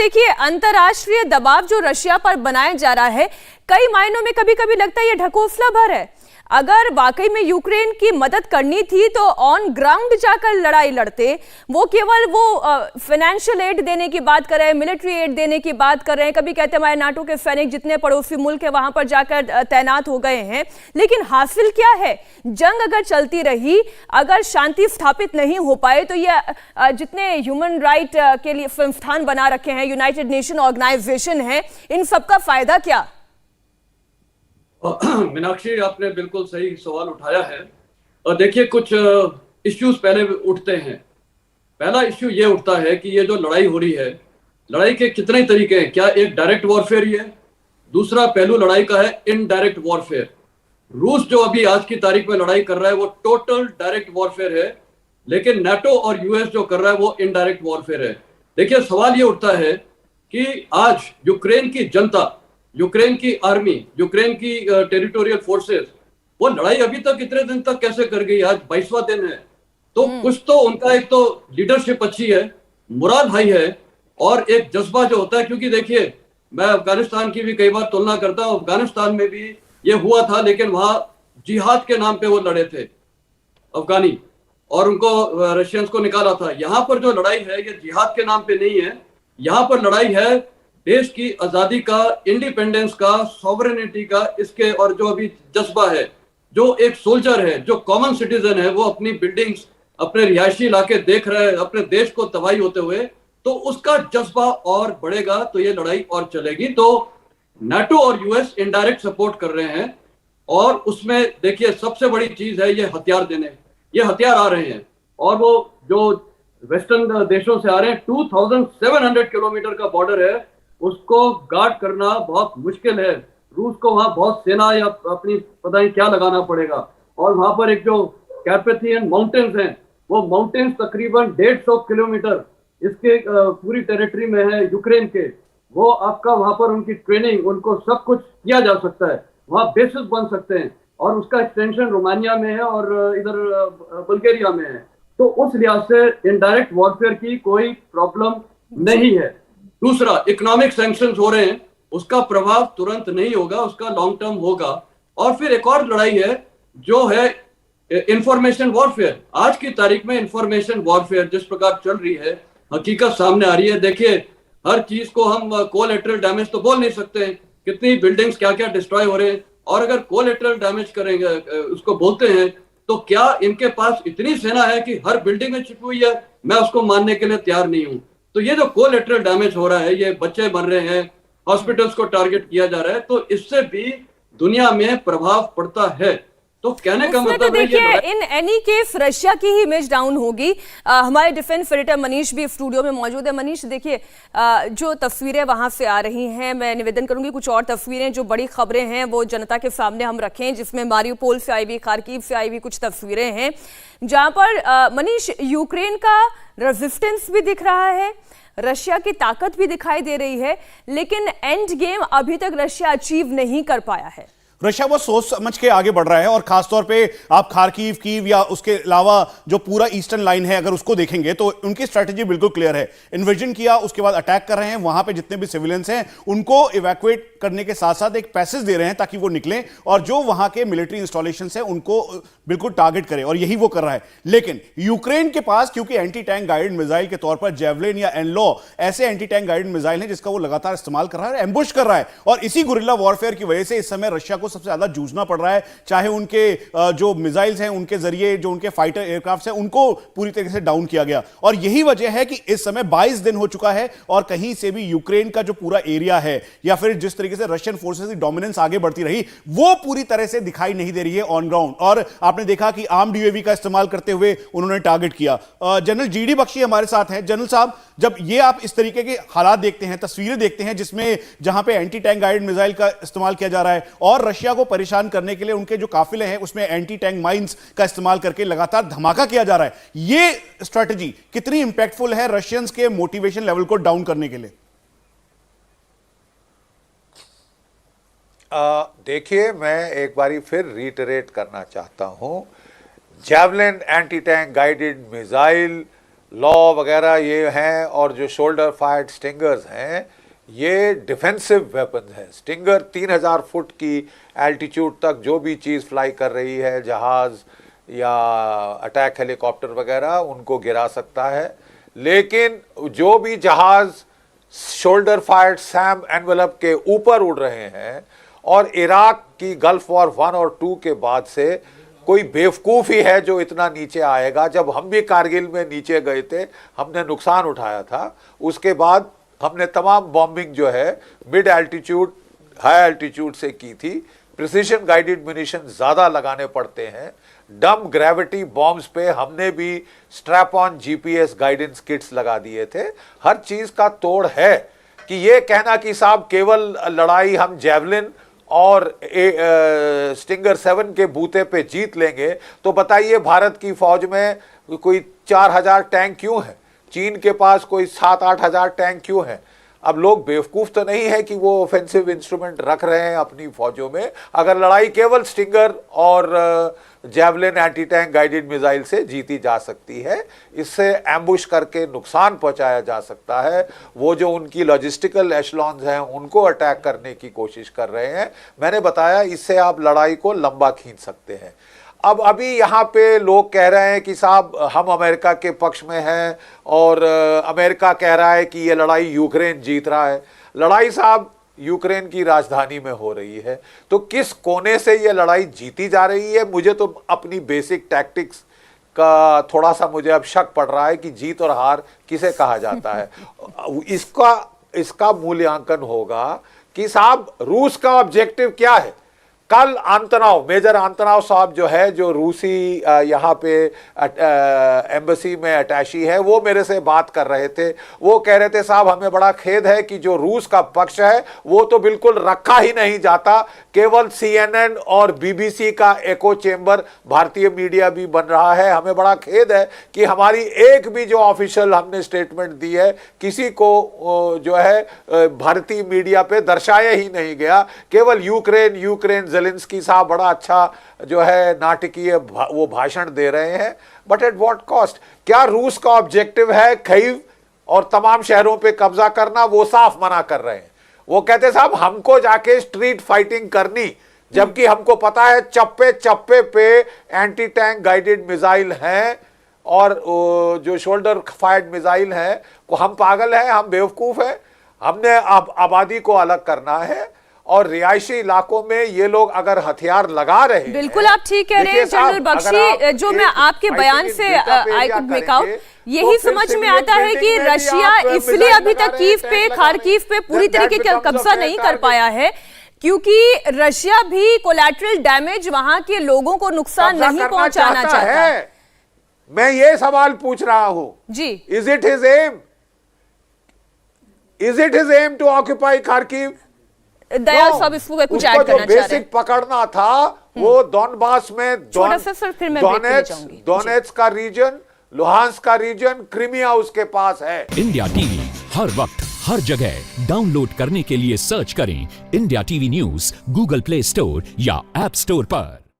देखिए, अंतर्राष्ट्रीय दबाव जो रशिया पर बनाया जा रहा है, कई मायनों में कभी कभी लगता है ये ढकोसला भर है। अगर वाकई में यूक्रेन की मदद करनी थी तो ऑन ग्राउंड जाकर लड़ाई लड़ते। वो केवल वो फाइनेंशियल एड देने की बात कर रहे हैं, मिलिट्री एड देने की बात कर रहे हैं। कभी कहते हैं हमारे नाटो के सैनिक जितने पड़ोसी मुल्क है वहां पर जाकर तैनात हो गए हैं, लेकिन हासिल क्या है? जंग अगर चलती रही, अगर शांति स्थापित नहीं हो पाए, तो ये जितने ह्यूमन राइट के लिए संस्थान बना रखे हैं, यूनाइटेड नेशन ऑर्गेनाइजेशन है, इन सबका फायदा क्या? मीनाक्षी, आपने बिल्कुल सही सवाल उठाया है। और देखिए, कुछ इश्यूज पहले उठते हैं। पहला इश्यू ये उठता है कि ये जो लड़ाई हो रही है, लड़ाई के कितने तरीके हैं। क्या एक डायरेक्ट वॉरफेयर ही है? दूसरा पहलू लड़ाई का है इनडायरेक्ट वॉरफेयर। रूस जो अभी आज की तारीख में लड़ाई कर रहा है वो टोटल डायरेक्ट वॉरफेयर है, लेकिन नाटो और यूएस जो कर रहा है वो इनडायरेक्ट वॉरफेयर है। देखिए, सवाल ये उठता है कि आज यूक्रेन की जनता, यूक्रेन की आर्मी, यूक्रेन की टेरिटोरियल फोर्सेस, वो लड़ाई अभी तक इतने दिन तक कैसे कर गई? आज 22वां दिन है। तो कुछ तो उनका, एक तो लीडरशिप अच्छी है, मुराल हाई है, और एक जज्बा जो होता है। क्योंकि देखिए, मैं अफगानिस्तान की भी कई बार तुलना करता हूं। अफगानिस्तान में भी ये हुआ था, लेकिन वहां जिहाद के नाम पे वो लड़े थे अफगानी, और उनको रशियंस को निकाला था। यहां पर जो लड़ाई है ये जिहाद के नाम पे नहीं है। यहां पर लड़ाई है देश की आजादी का, इंडिपेंडेंस का, सॉवरेनिटी का, इसके, और जो अभी जज्बा है, जो एक सोल्जर है, जो कॉमन सिटीजन है, वो अपनी बिल्डिंग्स, अपने रिहायशी इलाके देख रहे हैं अपने देश को तबाही होते हुए, तो उसका जज्बा और बढ़ेगा, तो ये लड़ाई और चलेगी। तो नाटो और यूएस इनडायरेक्ट सपोर्ट कर रहे हैं, और उसमें देखिए सबसे बड़ी चीज है ये हथियार देने। ये हथियार आ रहे हैं, और वो जो वेस्टर्न देशों से आ रहे हैं। 2700 किलोमीटर का बॉर्डर है, उसको गार्ड करना बहुत मुश्किल है। रूस को वहां बहुत सेना या अपनी पता नहीं क्या लगाना पड़ेगा। और वहां पर एक जो कैर्पेथियन माउंटेन्स हैं, वो माउंटेन्स तकरीबन 150 किलोमीटर इसके पूरी टेरिटरी में है यूक्रेन के। वो आपका वहां पर उनकी ट्रेनिंग, उनको सब कुछ किया जा सकता है, वहां बेसिस बन सकते हैं, और उसका एक्सटेंशन रोमानिया में है और इधर बुल्गारिया में है। तो उस लिहाज से इनडायरेक्ट वॉरफेयर की कोई प्रॉब्लम नहीं है। दूसरा, इकोनॉमिक सैंक्शंस हो रहे हैं, उसका प्रभाव तुरंत नहीं होगा, उसका लॉन्ग टर्म होगा। और फिर एक और लड़ाई है जो है इंफॉर्मेशन वॉरफेयर। आज की तारीख में इंफॉर्मेशन वॉरफेयर जिस प्रकार चल रही है, हकीकत सामने आ रही है। देखिए, हर चीज को हम कोलैटरल डैमेज तो बोल नहीं सकते, कितनी बिल्डिंग्स क्या क्या डिस्ट्रॉय हो रहे हैं। और अगर कोलैटरल डैमेज करेंगे, उसको बोलते हैं, तो क्या इनके पास इतनी सेना है कि हर बिल्डिंग में छिपी हुई है? मैं उसको मानने के लिए तैयार नहीं हूं। तो ये जो कोलैटरल डैमेज हो रहा है, ये बच्चे मर रहे हैं, हॉस्पिटल्स को टारगेट किया जा रहा है, तो इससे भी दुनिया में प्रभाव पड़ता है। तो कहने का मतलब तो देखिए, इन एनी केस रशिया की ही इमेज डाउन होगी। हमारे डिफेंस एडिटर मनीष भी स्टूडियो में मौजूद है। मनीष, देखिए, जो तस्वीरें वहां से आ रही हैं, मैं निवेदन करूंगी कुछ और तस्वीरें, जो बड़ी खबरें हैं वो जनता के सामने हम रखें, जिसमें मारियोपोल से आई हुई, खार्किव से आई हुई कुछ तस्वीरें हैं, जहां पर मनीष यूक्रेन का रेजिस्टेंस भी दिख रहा है, रशिया की ताकत भी दिखाई दे रही है, लेकिन एंड गेम अभी तक रशिया अचीव नहीं कर पाया है। रशिया वो सोच समझ के आगे बढ़ रहा है, और खासतौर पे आप खार्किव, कीव या उसके अलावा जो पूरा ईस्टर्न लाइन है, अगर उसको देखेंगे तो उनकी स्ट्रेटेजी बिल्कुल क्लियर है। इन्वेजन किया, उसके बाद अटैक कर रहे हैं, वहां पे जितने भी सिविलियंस हैं उनको इवैक्यूएट करने के साथ साथ एक पैसेज दे रहे हैं ताकि वो निकलें, और जो वहां के मिलिट्री इंस्टॉलेशन है उनको बिल्कुल टारगेट करें, और यही वो कर रहा है। लेकिन यूक्रेन के पास, क्योंकि एंटी टैंक गाइडेड मिसाइल के तौर पर जेवलिन या एनलॉ ऐसे एंटी टैंक गाइडेड मिसाइल हैं जिसका वो लगातार इस्तेमाल कर रहा है, एम्बुश कर रहा है, और इसी गुरिल्ला वॉरफेयर की वजह से इस समय रशिया को सबसे ज्यादा जूझना पड़ रहा है। चाहे उनके जो मिसाइल्स हैं, उनके जरिए जो उनके फाइटर एयरक्राफ्ट हैं, उनको पूरी तरीके से डाउन किया गया, और यही वजह है कि इस समय 22 दिन हो चुका है, और कहीं से भी यूक्रेन का जो पूरा एरिया है, या फिर जिस तरीके से रशियन फोर्सेस की डोमिनेंस आगे बढ़ती रही, वो पूरी तरह से दिखाई नहीं दे रही है ऑन ग्राउंड। और आपने देखा कि आर्म्ड यूएवी का इस्तेमाल करते हुए उन्होंने टारगेट किया। जनरल जीडी बख्शी हमारे साथ हैं। जनरल साहब, जब ये आप इस तरीके के हालात देखते हैं, तस्वीरें देखते हैं, जिसमें जहां पे एंटी टैंक गाइडेड मिसाइल का इस्तेमाल किया जा रहा है, और रशिया को परेशान करने के लिए उनके जो काफिले हैं उसमें एंटी टैंक माइंस का इस्तेमाल करके लगातार धमाका किया जा रहा है, ये स्ट्रैटेजी कितनी इंपैक्टफुल है रशियंस के मोटिवेशन लेवल को डाउन करने के लिए? देखिए, मैं एक बारी फिर रिटरेट करना चाहता हूं, javelin anti tank guided missile law वगैरह ये हैं, और जो शोल्डर फायर्ड स्टिंगर्स हैं ये डिफेंसिव वेपन है। स्टिंगर 3000 फुट की एल्टीट्यूड तक जो भी चीज़ फ्लाई कर रही है, जहाज़ या अटैक हेलीकॉप्टर वगैरह, उनको गिरा सकता है। लेकिन जो भी जहाज़ शोल्डर फायर्ड सैम एनवेलप के ऊपर उड़ रहे हैं, और इराक की गल्फ वॉर 1 और 2 के बाद से कोई बेवकूफ़ ही है जो इतना नीचे आएगा। जब हम भी कारगिल में नीचे गए थे हमने नुकसान उठाया था, उसके बाद हमने तमाम बॉम्बिंग जो है मिड एल्टीट्यूड हाई एल्टीट्यूड से की थी। प्रिसीजन गाइडेड म्यूनिशन ज़्यादा लगाने पड़ते हैं। डम ग्रेविटी बॉम्ब्स पे हमने भी strap on GPS guidance kits लगा दिए थे। हर चीज़ का तोड़ है कि ये कहना कि साहब केवल लड़ाई हम जेवलिन और स्टिंगर 7 के बूते पे जीत लेंगे, तो बताइए भारत की फौज में कोई 4000 टैंक क्यों है? चीन के पास कोई 7-8 हजार टैंक क्यों है? अब लोग बेवकूफ़ तो नहीं है कि वो ऑफेंसिव इंस्ट्रूमेंट रख रहे हैं अपनी फौजों में। अगर लड़ाई केवल स्टिंगर और javelin anti tank guided missile से जीती जा सकती है, इससे एम्बुश करके नुकसान पहुंचाया जा सकता है। वो जो उनकी लॉजिस्टिकल एशलॉन्स हैं उनको अटैक करने की कोशिश कर रहे हैं। मैंने बताया इससे आप लड़ाई को लंबा खींच सकते हैं। अब अभी यहाँ पे लोग कह रहे हैं कि साहब हम अमेरिका के पक्ष में हैं, और अमेरिका कह रहा है कि ये लड़ाई यूक्रेन जीत रहा है। लड़ाई साहब यूक्रेन की राजधानी में हो रही है, तो किस कोने से ये लड़ाई जीती जा रही है? मुझे तो अपनी बेसिक टैक्टिक्स का थोड़ा सा मुझे अब शक पड़ रहा है कि जीत और हार किसे कहा जाता है। इसका मूल्यांकन होगा कि साहब रूस का ऑब्जेक्टिव क्या है। कल आंतनाव, मेजर आंतनाव साहब जो है, जो रूसी यहाँ पे एम्बेसी में अटैची है, वो मेरे से बात कर रहे थे। वो कह रहे थे साहब हमें बड़ा खेद है कि जो रूस का पक्ष है वो तो बिल्कुल रखा ही नहीं जाता, केवल CNN और BBC का एको चेंबर भारतीय मीडिया भी बन रहा है। हमें बड़ा खेद है कि हमारी एक भी जो ऑफिशियल हमने स्टेटमेंट दी है किसी को जो है भारतीय मीडिया पे दर्शाया ही नहीं गया। केवल यूक्रेन ज़ेलेंस्की साहब बड़ा अच्छा जो है नाटकीय वो भाषण दे रहे हैं, बट एट व्हाट कॉस्ट? क्या रूस का ऑब्जेक्टिव है खीव और तमाम शहरों पे कब्जा करना? वो साफ मना कर रहे हैं। वो कहते साहब हमको जाके स्ट्रीट फाइटिंग करनी, जबकि हमको पता है चप्पे चप्पे पे एंटी टैंक गाइडेड मिसाइल हैं और जो शोल्डर फायर्ड मिसाइल हैं। को हम पागल हैं, हम बेवकूफ हैं? हमने आबादी को अलग करना है, और रिहायशी इलाकों में ये लोग अगर हथियार लगा रहे हैं। बिल्कुल आप ठीक कह रहे हैं जनरल बख्शी। जो मैं आपके बयान से आई कुड मेक आउट, यही समझ में आता है कि रशिया इसलिए अभी तक कीव पे, खार्किव पे पूरी तरीके से कब्जा नहीं कर पाया है, क्योंकि रशिया भी कोलैटरल डैमेज, वहां के लोगों को नुकसान नहीं पहुंचाना चाहता। मैं ये सवाल पूछ रहा हूं जी, is it his aim to occupy Kharkiv? Dayal साहब इसको कुछ ऐड करना चाह रहे हैं। बेसिक पकड़ना था वो डॉनबास में, छोटा सा सर फिर मैं ब्रेक के लिए जाऊंगी। डोनेट्स्क का रीजन, लुहांस्क का रीजन, क्रीमिया उसके पास है। इंडिया टीवी हर वक्त हर जगह डाउनलोड करने के लिए सर्च करें India TV news Google play store या ऐप स्टोर पर।